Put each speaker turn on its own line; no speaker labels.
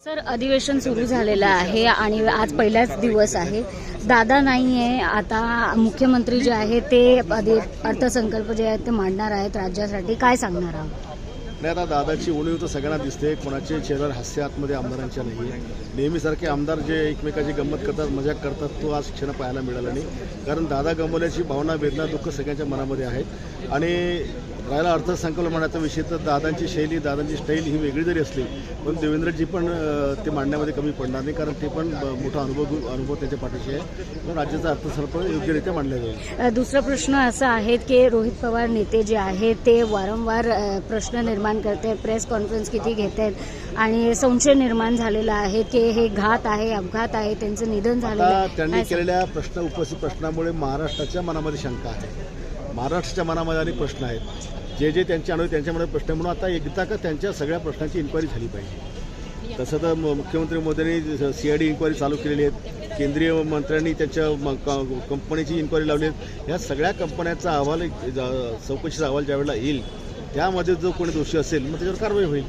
Sir, अधिवेशन सुरू झालेलं आहे आणि आज पहिलाच दिवस आहे. दादा नाही आहे, आता मुख्यमंत्री जे आहे ते अर्थसंकल्प जे आहे ते मांडणार आहेत राज्यासाठी. काय सांगणार आहात?
नाही, आता दादाची उणीव तर सगळ्यांना दिसते. कोणाचे चेहऱ्यावर हास्य आतमध्ये आमदारांच्या नाही आहे. नेहमीसारखे आमदार जे एकमेकाची गंमत करतात, मजाक करतात, तो आज क्षण पाहायला मिळाला नाही. कारण दादा गमवल्याची भावना, वेदना, दुःख सगळ्यांच्या मनामध्ये आहे. आणि राहिला अर्थसंकल्प मांडण्याचा विषय, तर दादांची शैली, दादांची स्टाईल ही वेगळी जरी असली पण देवेंद्रजी पण ते मांडण्यामध्ये कमी पडणार नाही, कारण ते पण मोठा अनुभव त्यांच्या पाठीशी आहे. पण राज्याचा अर्थसंकल्प योग्यरित्या मांडला जाईल.
दुसरा प्रश्न असा आहे की रोहित पवार नेते जे आहेत ते वारंवार प्रश्न निर्माण करते, प्रेस कॉन्फरन्स किती घेत आहेत आणि संशय निर्माण झालेला आहे की हे घात आहे, अपघात आहे, त्यांचं निधन झालेलं आहे.
त्यांनी केलेल्या उपस्थित प्रश्नामुळे महाराष्ट्राच्या मनामध्ये शंका आहे, महाराष्ट्राच्या मनामध्ये अनेक प्रश्न आहेत. जे त्यांच्या त्यांच्यामध्ये प्रश्न म्हणून आता एकदा का त्यांच्या सगळ्या प्रश्नांची इन्क्वायरी झाली पाहिजे. तसं तर मुख्यमंत्री मोदींनी CID इन्क्वायरी चालू केलेली आहेत. केंद्रीय मंत्र्यांनी त्यांच्या कंपनीची इन्क्वायरी लावली आहे. ह्या सगळ्या कंपन्यांचा अहवाल, चौकशीचा अहवाल ज्यावेळेला येईल त्यामध्ये जो कोणी दोषी असेल मग त्याच्यावर कारवाई होईल.